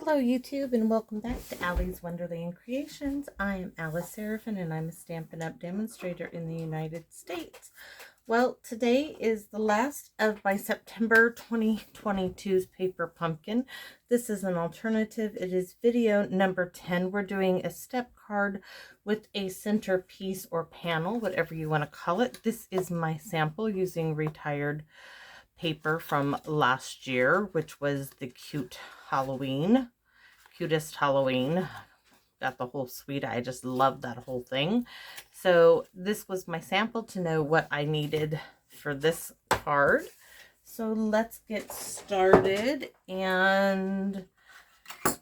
Hello YouTube and welcome back to Allie's Wonderland Creations. I am Alice Seraphin and I'm a Stampin' Up! Demonstrator in the United States. Well, today is the last of my September 2022's paper pumpkin. This is an alternative. It is video number 10. We're doing a step card with a centerpiece or panel, whatever you want to call it. This is my sample using retired paper from last year, which was the cutest Halloween. Got the whole suite. I just love that whole thing. So this was my sample to know what I needed for this card. So let's get started. And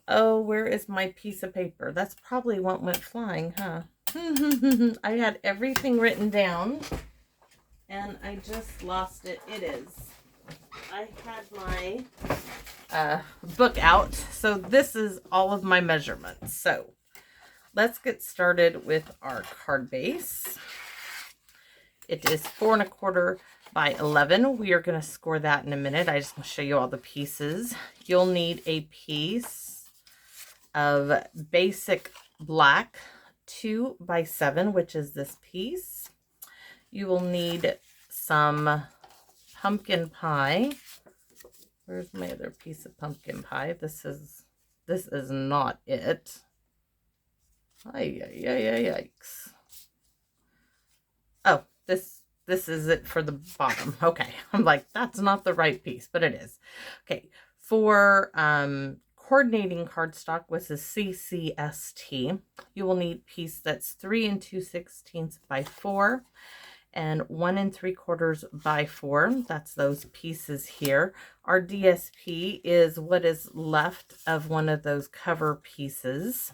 oh, where is my piece of paper? That's probably what went flying, huh? I had everything written down and I just lost it. It is. I had my book out. So this is all of my measurements. So let's get started with our card base. It is 4 1/4 by 11. We are going to score that in a minute. I just want to show you all the pieces. You'll need a piece of basic black 2 by 7, which is this piece. You will need some pumpkin pie. Where's my other piece of pumpkin pie? This is not it. Yikes. Oh, this is it for the bottom. Okay. I'm like, that's not the right piece, but it is. Okay. For coordinating cardstock, which is CCST, you will need a piece that's 3 2/16 by 4. And 1 3/4 by 4. That's those pieces here. Our DSP is what is left of one of those cover pieces.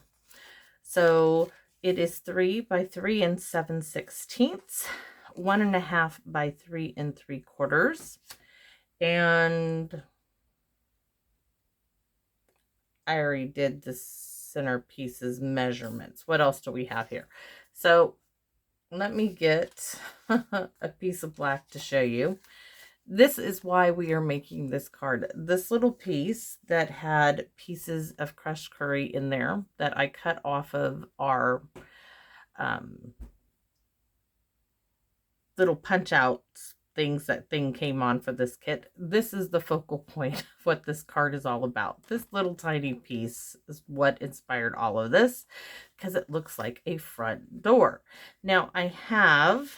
So it is 3 by 3 7/16, 1 1/2 by 3 3/4. And I already did the center pieces measurements. What else do we have here? So let me get a piece of black to show you. This is why we are making this card. This little piece that had pieces of crushed curry in there that I cut off of our little punch out things that thing came on for this kit. This is the focal point of what this card is all about. This little tiny piece is what inspired all of this because it looks like a front door. Now I have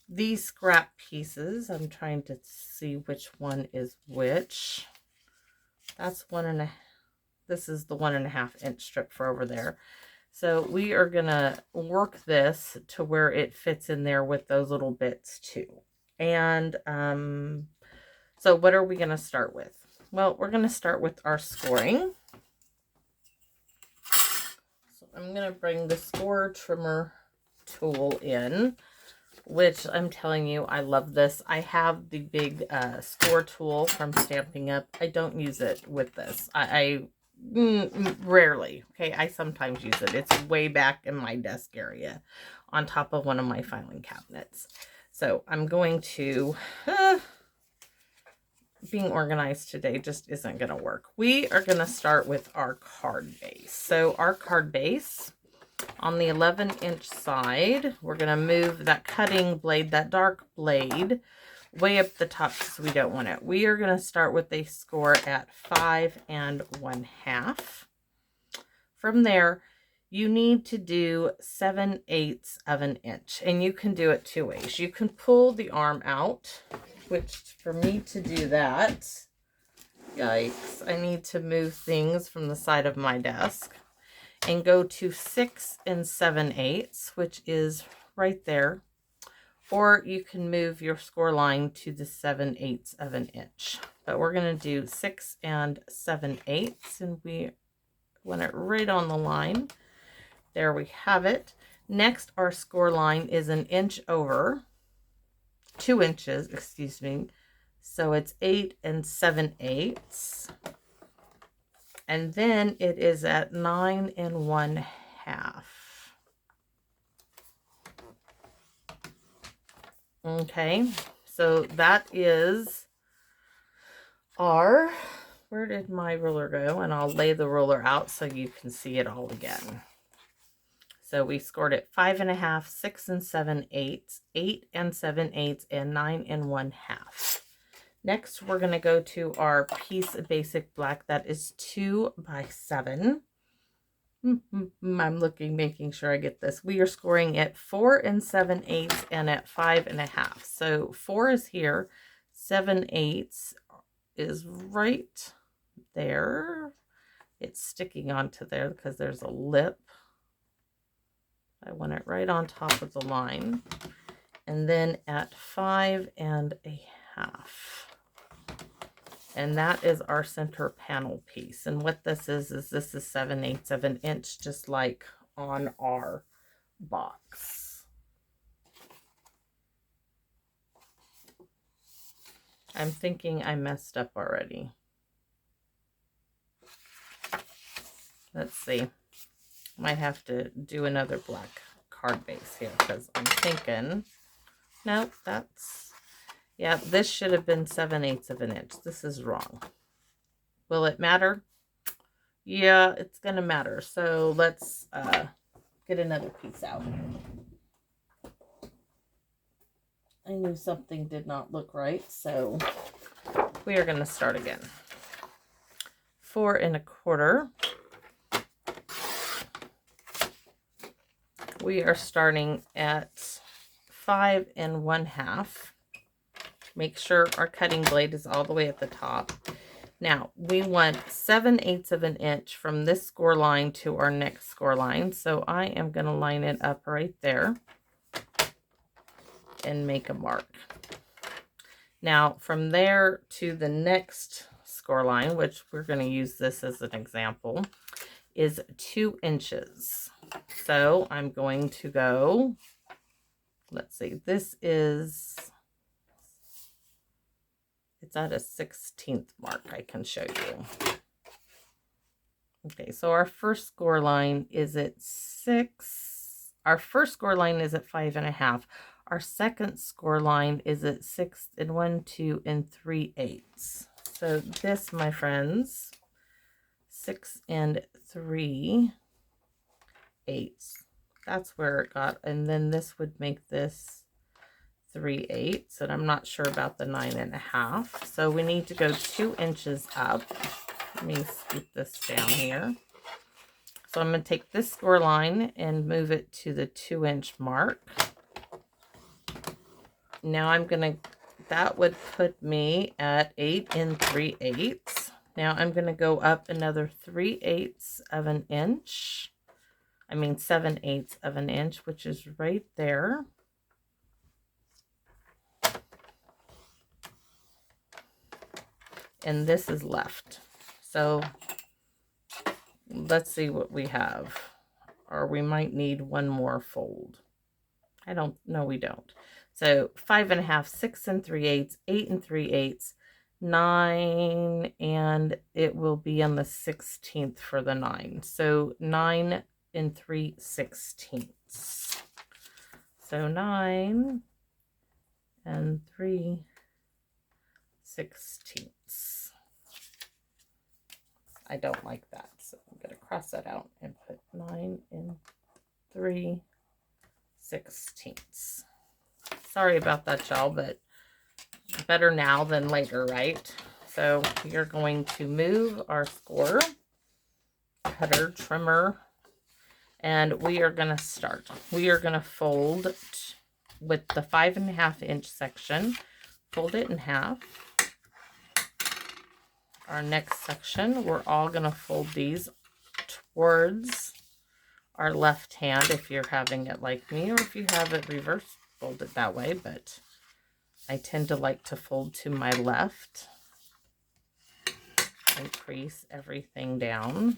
these scrap pieces. I'm trying to see which one is which. That's 1 1/2. This is the 1 1/2 inch strip for over there. So we are going to work this to where it fits in there with those little bits too. And so what are we going to start with? Well, we're going to start with our scoring. So I'm going to bring the score trimmer tool in, which I'm telling you, I love this. I have the big score tool from Stampin' Up. I don't use it with this. I rarely. Okay, I sometimes use it. It's way back in my desk area on top of one of my filing cabinets. So I'm going to being organized today just isn't going to work. We are going to start with our card base. So our card base on the 11-inch side, we're going to move that cutting blade, that dark blade, way up the top because we don't want it. We are going to start with a score at 5 1/2. From there, you need to do 7/8 of an inch, and you can do it 2 ways. You can pull the arm out, which for me to do that, yikes, I need to move things from the side of my desk and go to 6 7/8, which is right there. Or you can move your score line to the 7/8 of an inch. But we're going to do 6 7/8, and we want it right on the line. There we have it. Next, our score line is 1 inch over, 2 inches, excuse me. So it's 8 7/8. And then it is at 9 1/2. Okay, so that is our where did my ruler go? And I'll lay the ruler out so you can see it all again. So we scored it 5 1/2, 6 7/8, 8 7/8, and 9 1/2. Next, we're going to go to our piece of basic black that is 2 by 7. I'm looking, making sure I get this. We are scoring at 4 7/8 and at 5 1/2. So 4 is here, 7/8 is right there. It's sticking onto there because there's a lip. I want it right on top of the line. And then at 5 1/2. And that is our center panel piece. And what this is this is 7/8 of an inch, just like on our box. I'm thinking I messed up already. Let's see. Might have to do another black card base here because I'm thinking, nope, that's, yeah, this should have been 7/8 of an inch. This is wrong. Will it matter? Yeah, it's going to matter. So let's get another piece out. I knew something did not look right, so we are going to start again. 4 1/4. We are starting at 5 1/2. Make sure our cutting blade is all the way at the top. Now, we want 7/8 of an inch from this score line to our next score line. So I am going to line it up right there and make a mark. Now, from there to the next score line, which we're going to use this as an example, is 2 inches. So I'm going to go, let's see, this is, it's at a 16th mark. I can show you. Okay, so our first score line is at 6. Our first score line is at 5 1/2. Our second score line is at 6 1 2 3/8. So this, my friends, 6 3/8. That's where it got, and then this would make this 3/8, and I'm not sure about the 9 1/2. So we need to go 2 inches up. Let me scoop this down here. So I'm going to take this score line and move it to the 2-inch mark. Now I'm going to, that would put me at 8 3/8. Now I'm going to go up another 3/8 of an inch. I mean 7/8 of an inch, which is right there. And this is left. So let's see what we have. Or we might need one more fold. I don't know, we don't. So 5 1/2, 6 3/8, 8 3/8, 9, and it will be on the 16th for the 9. So 9 3/16. So 9 3/16. I don't like that, so I'm going to cross that out and put 9 3/16. Sorry about that, y'all, but better now than later, right? So we are going to move our score, cutter, trimmer, and we are going to start. We are going to fold with the 5 1/2 inch section, fold it in half. Our next section, we're all going to fold these towards our left hand if you're having it like me, or if you have it reversed, fold it that way, but I tend to like to fold to my left and crease everything down.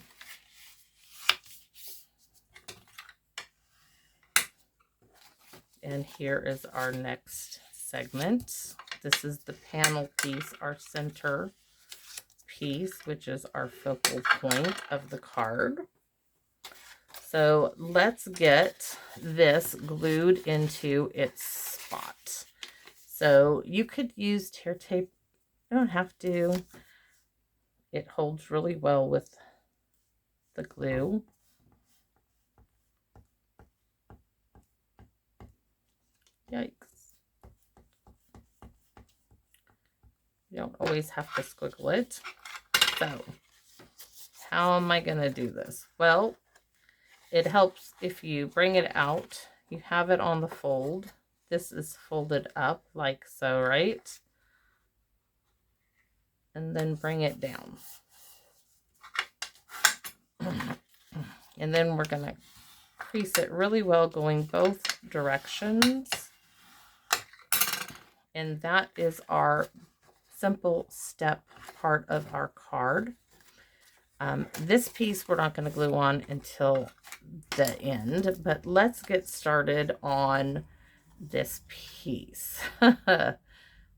And here is our next segment. This is the panel piece, our center piece, which is our focal point of the card. So let's get this glued into its spot. So you could use tear tape. You don't have to. It holds really well with the glue. Yikes. You don't always have to squiggle it. So, how am I going to do this? Well, it helps if you bring it out, you have it on the fold. This is folded up like so, right? And then bring it down. And then we're going to crease it really well going both directions. And that is our simple step part of our card. This piece we're not going to glue on until the end, but let's get started on this piece.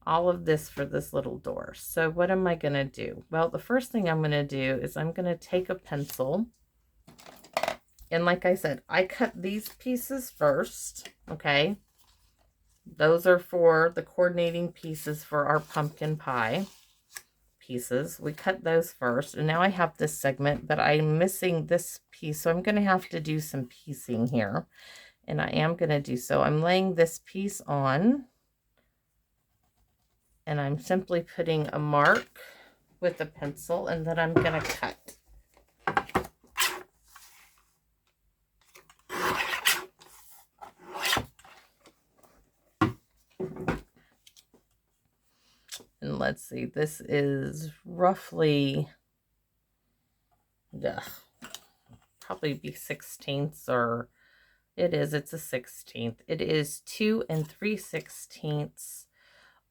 All of this for this little door. So what am I going to do? Well, the first thing I'm going to do is I'm going to take a pencil. And like I said, I cut these pieces first, okay? Those are for the coordinating pieces for our pumpkin pie pieces. We cut those first, and now I have this segment, but I'm missing this piece, so I'm going to have to do some piecing here, and I am going to do so. I'm laying this piece on, and I'm simply putting a mark with a pencil, and then I'm going to cut. And let's see, this is roughly, probably be 16ths, or it's a 16th. It is 2 3/16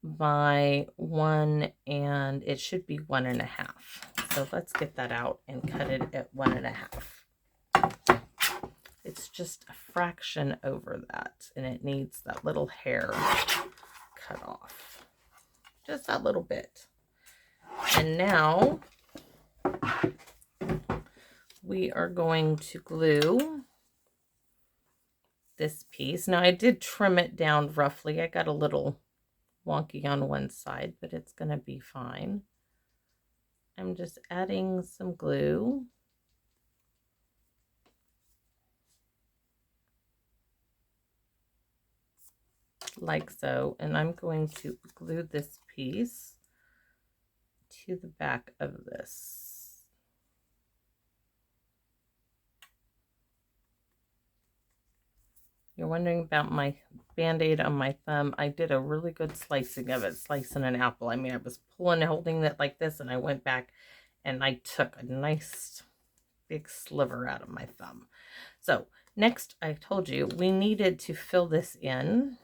by 1, and it should be 1.5. So let's get that out and cut it at 1.5. It's just a fraction over that, and it needs that little hair cut off. Just that little bit. And now we are going to glue this piece. Now I did trim it down roughly. I got a little wonky on one side, but it's going to be fine. I'm just adding some glue. Like so, and I'm going to glue this piece to the back of this. You're wondering about my Band-Aid on my thumb. I did a really good slicing of it, slicing an apple. I mean, I was pulling, holding it like this, and I went back and I took a nice big sliver out of my thumb. So next, I told you we needed to fill this in.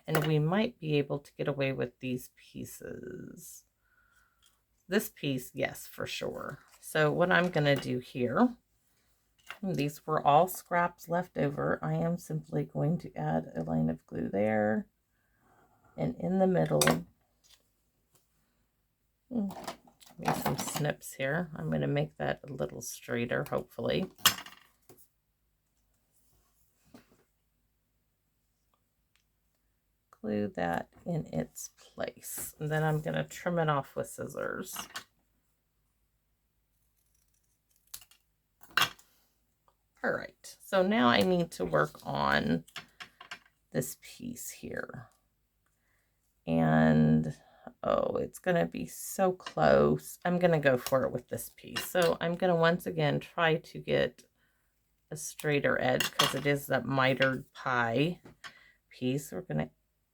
And we might be able to get away with these pieces. This piece, yes, for sure. So what I'm going to do here, these were all scraps left over. I am simply going to add a line of glue there. And in the middle, maybe some snips here. I'm going to make that a little straighter, hopefully. Glue that in its place, and then I'm going to trim it off with scissors. All right, so now I need to work on this piece here, and oh, it's going to be so close. I'm going to go for it with this piece. So I'm going to once again try to get a straighter edge because it is that mitered pie piece. We're going to,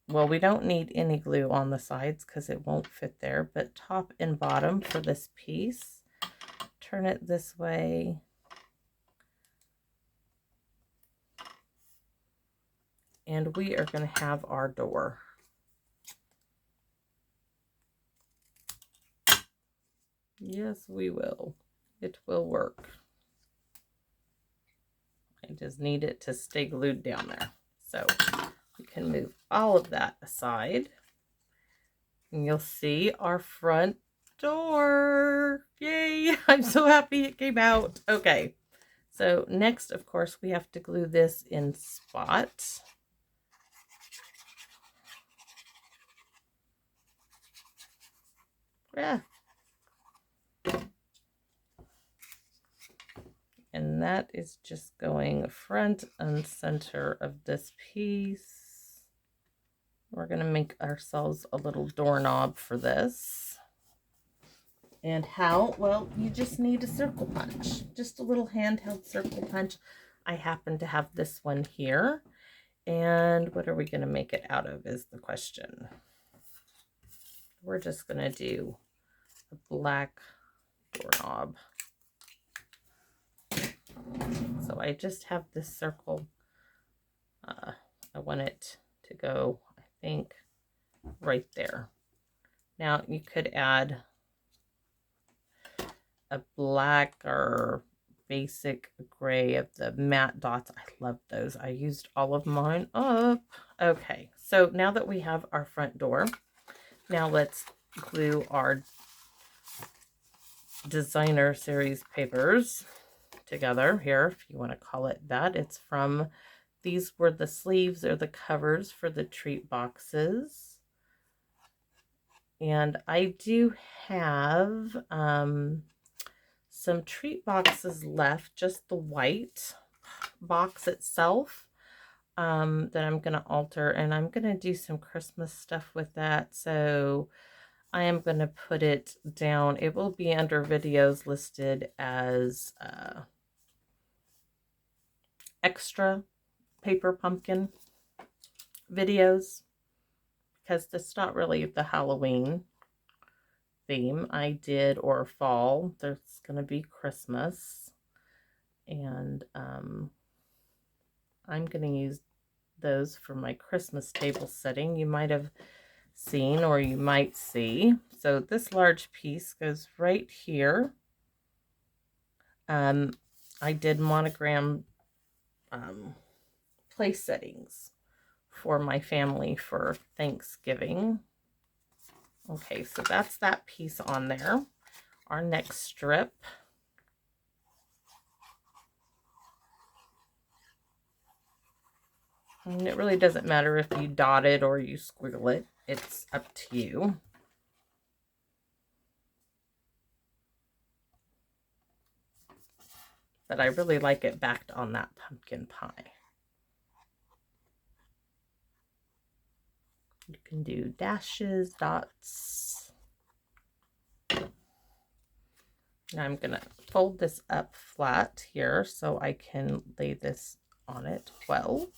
well, we don't need any glue on the sides because it won't fit there, but top and bottom for this piece, turn it this way. And we are going to have our door. Yes, we will. It will work. I just need it to stay glued down there. So we can move all of that aside. And you'll see our front door. Yay! I'm so happy it came out. Okay. So next, of course, we have to glue this in spots. Yeah. And that is just going front and center of this piece. We're going to make ourselves a little doorknob for this. And how? Well, you just need a circle punch. Just a little handheld circle punch. I happen to have this one here. And what are we going to make it out of is the question. We're just going to do a black doorknob. So I just have this circle. I want it to go, I think, right there. Now you could add a black or basic gray of the matte dots. I love those. I used all of mine up. Okay, so now that we have our front door, now let's glue our designer series papers together here, if you want to call it that. It's from, these were the sleeves or the covers for the treat boxes. And I do have some treat boxes left, just the white box itself, that I'm going to alter, and I'm going to do some Christmas stuff with that. So I am going to put it down. It will be under videos listed as extra paper pumpkin videos, because it's not really the Halloween theme I did, or fall. There's going to be Christmas, and I'm going to use those for my Christmas table setting. You might have seen, or you might see. So this large piece goes right here. I did monogram place settings for my family for Thanksgiving. Okay, so that's that piece on there. Our next strip. And it really doesn't matter if you dot it or you squiggle it. It's up to you. But I really like it backed on that pumpkin pie. You can do dashes, dots. Now I'm going to fold this up flat here so I can lay this on it well.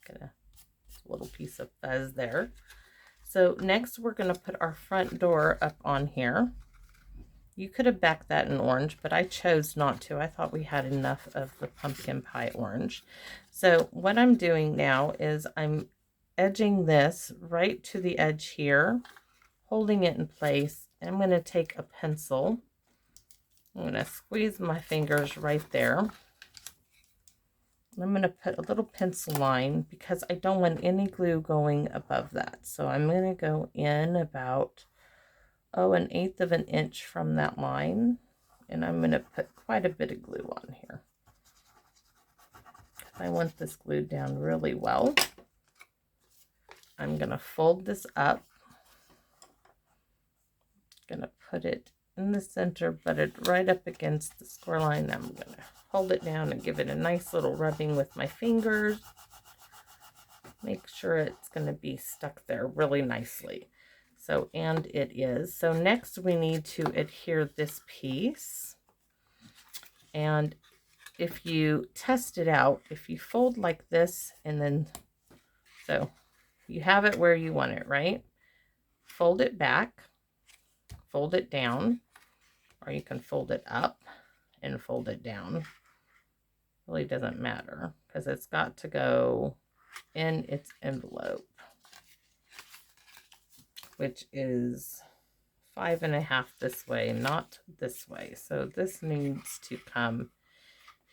Get a little piece of fuzz there. So next we're going to put our front door up on here. You could have backed that in orange, but I chose not to. I thought we had enough of the pumpkin pie orange. So what I'm doing now is I'm edging this right to the edge here, holding it in place. And I'm going to take a pencil. I'm going to squeeze my fingers right there. I'm going to put a little pencil line because I don't want any glue going above that. So I'm going to go in about 1/8 of an inch from that line, and I'm going to put quite a bit of glue on here. I want this glued down really well. I'm going to fold this up. Going to put it in the center, but it right up against the score line. I'm going to hold it down and give it a nice little rubbing with my fingers. Make sure it's going to be stuck there really nicely. So, and it is. So next we need to adhere this piece. And if you test it out, if you fold like this and then, so you have it where you want it, right? Fold it back, fold it down, or you can fold it up and fold it down. Really doesn't matter because it's got to go in its envelope, which is 5.5 this way, not this way. So this needs to come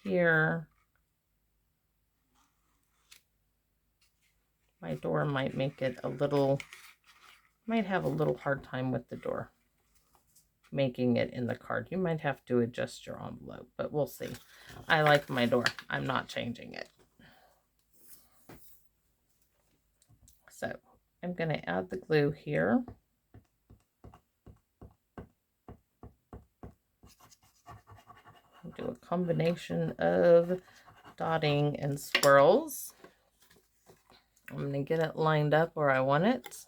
here. My door might make it a little, might have a little hard time with the door making it in the card. You might have to adjust your envelope, but we'll see. I like my door. I'm not changing it. So I'm going to add the glue here. do a combination of dotting and swirls. I'm going to get it lined up where I want it.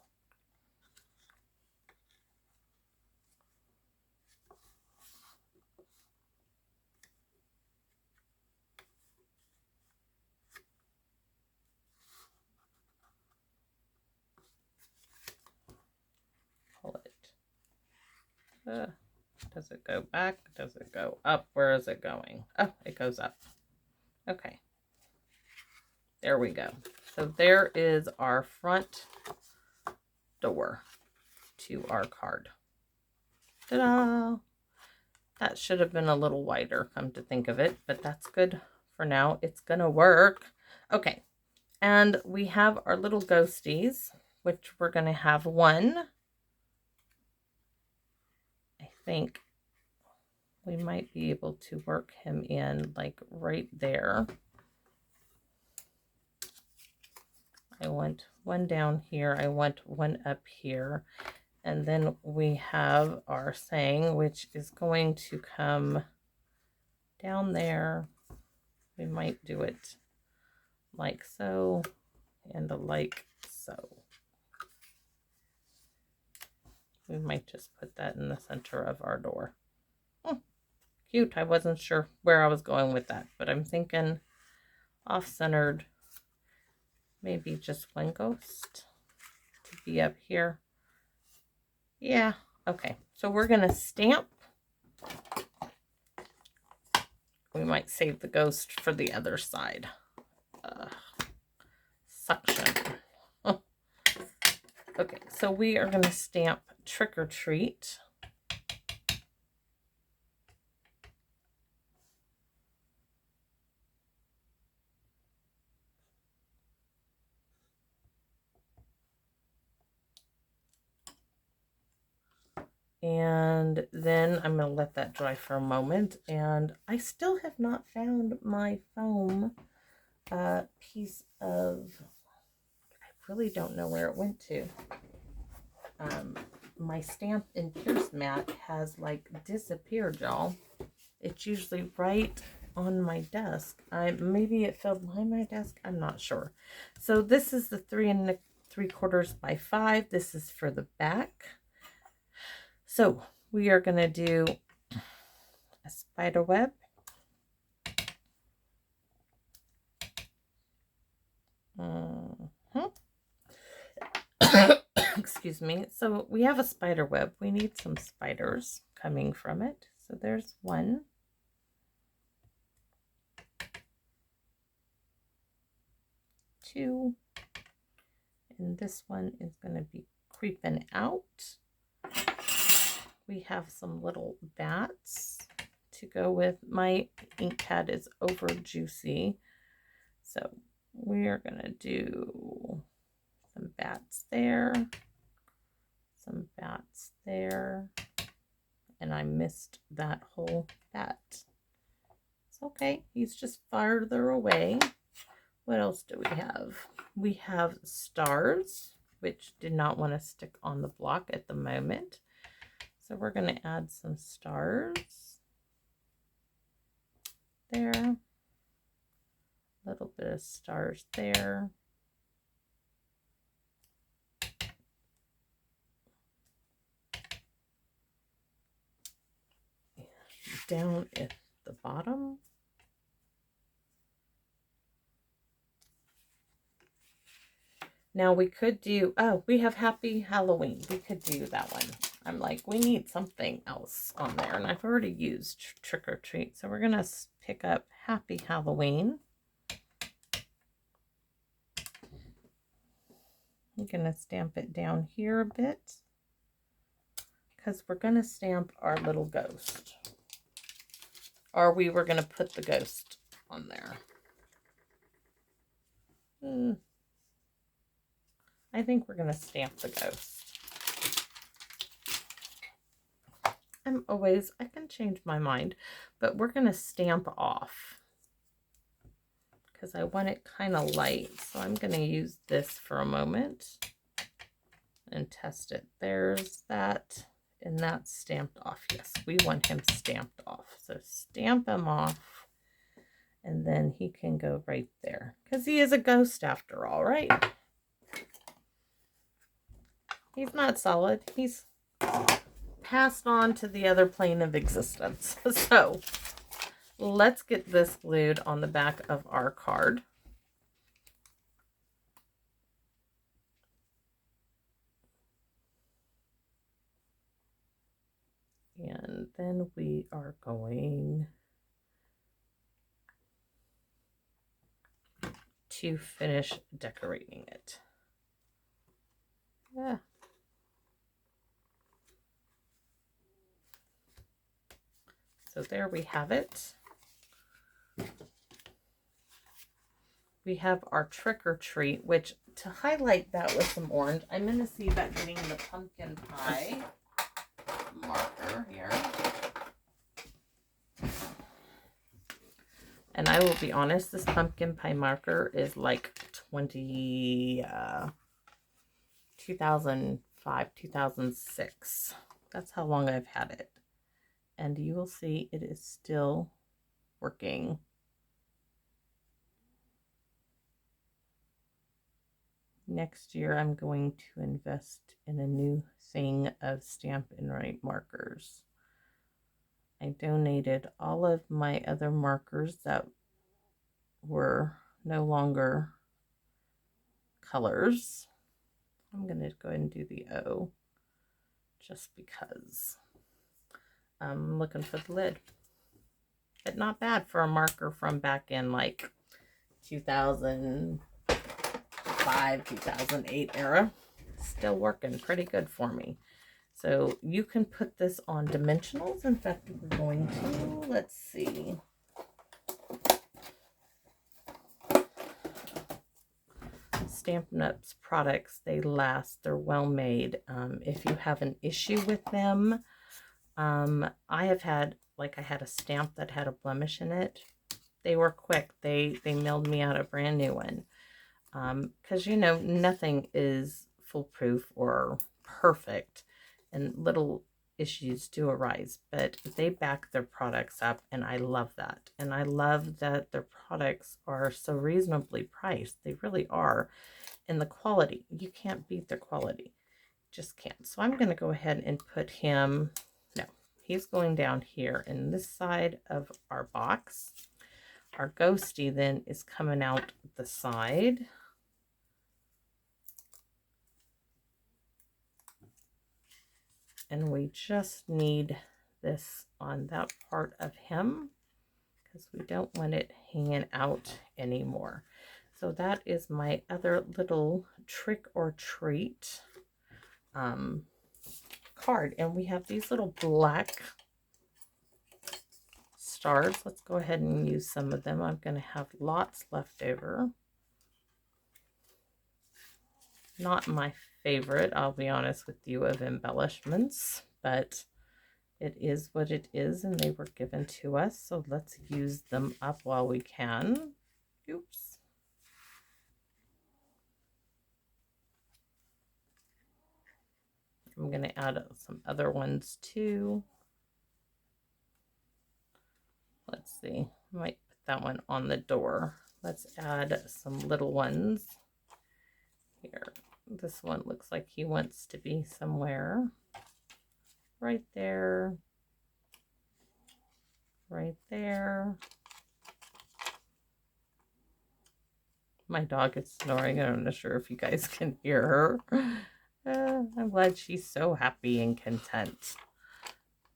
Pull it. Does it go back? Does it go up? Where is it going? Oh, it goes up. Okay. There we go. So there is our front door to our card. Ta-da! That should have been a little wider, come to think of it, but that's good for now. It's gonna work. Okay, and we have our little ghosties, which we're gonna have one. I think we might be able to work him in like right there. I want one down here. I want one up here. And then we have our saying, which is going to come down there. We might do it like so and like so. We might just put that in the center of our door. Cute. I wasn't sure where I was going with that, but I'm thinking off-centered. Maybe just one ghost to be up here. Yeah, okay. So we're going to stamp. We might save the ghost for the other side. Suction. Okay, so we are going to stamp Trick or Treat. And then I'm going to let that dry for a moment. And I still have not found my foam piece of, I really don't know where it went to. My stamp and pierce mat has like disappeared, y'all. It's usually right on my desk. Maybe it fell behind my desk. I'm not sure. So this is the 3 3/4 by 5. This is for the back. So we are going to do a spider web. Excuse me. So we have a spider web. We need some spiders coming from it. So there's one. Two. And this one is going to be creeping out. We have some little bats to go with. My ink pad is over juicy. So we are going to do some bats there, some bats there, and I missed that whole bat. It's okay. He's just farther away. What else do we have? We have stars, which did not want to stick on the block at the moment. So we're going to add some stars there, a little bit of stars there. Down at the bottom. Now we could do, oh, we have Happy Halloween. We could do that one. I'm like, we need something else on there. And I've already used Trick or Treat. So we're going to pick up Happy Halloween. I'm going to stamp it down here a bit, because we're going to stamp our little ghost. Or we were going to put the ghost on there. I think we're going to stamp the ghost. I can change my mind, but we're going to stamp off because I want it kind of light. So I'm going to use this for a moment and test it. There's that. And that's stamped off. Yes, we want him stamped off. So stamp him off. And then he can go right there. Because he is a ghost after all, right? He's not solid. He's passed on to the other plane of existence. So let's get this glued on the back of our card. And then we are going to finish decorating it. Yeah. So there we have it. We have our trick or treat, which to highlight that with some orange, I'm going to see about getting the pumpkin pie marker here. And I will be honest, this pumpkin pie marker is like 2005, 2006. That's how long I've had it. And you will see it is still working. Next year, I'm going to invest in a new thing of Stamp and Write markers. I donated all of my other markers that were no longer colors. I'm going to go ahead and do the O just because I'm looking for the lid. But not bad for a marker from back in like 2005, 2008 era. Still working pretty good for me. So you can put this on dimensionals. In fact, we're going to, let's see. Stampin' Up's products, they last. They're well made. If you have an issue with them, I have had, like I had a stamp that had a blemish in it. They were quick. They mailed me out a brand new one. Because, you know, nothing is foolproof or perfect. And little issues do arise, but they back their products up, and I love that. And I love that their products are so reasonably priced. They really are. And the quality, you can't beat their quality. Just can't. So I'm going to go ahead and put him, no, he's going down here in this side of our box. Our ghosty then is coming out the side. And we just need this on that part of him because we don't want it hanging out anymore. So that is my other little trick or treat card. And we have these little black stars. Let's go ahead and use some of them. I'm going to have lots left over. Not my favorite, I'll be honest with you, of embellishments, but it is what it is, and they were given to us, so let's use them up while we can. Oops. I'm going to add some other ones too. Let's see, I might put that one on the door. Let's add some little ones here. This one looks like he wants to be somewhere right there, right there. My dog is snoring. I'm not sure if you guys can hear her. I'm glad she's so happy and content.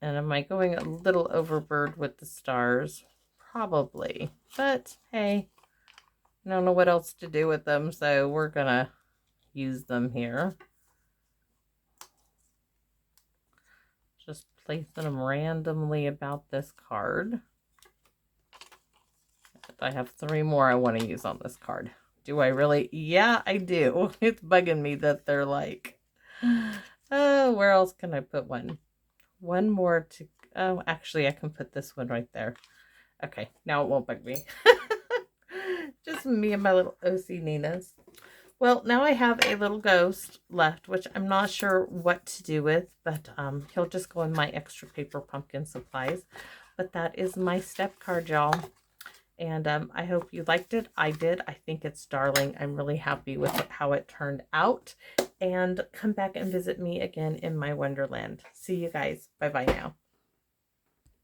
And am I going a little overboard with the stars? Probably. But hey, I don't know what else to do with them, so we're gonna use them here. Just placing them randomly about this card. I have 3 more I want to use on this card. Do I really? Yeah, I do. It's bugging me that they're like, oh, where else can I put one? One more to, oh, actually I can put this one right there. Okay, now it won't bug me. Just me and my little OC Ninas. Well, now I have a little ghost left, which I'm not sure what to do with, but he'll just go in my extra paper pumpkin supplies. But that is my step card, y'all. And I hope you liked it. I did. I think it's darling. I'm really happy with how it turned out. And come back and visit me again in my Wonderland. See you guys. Bye-bye now.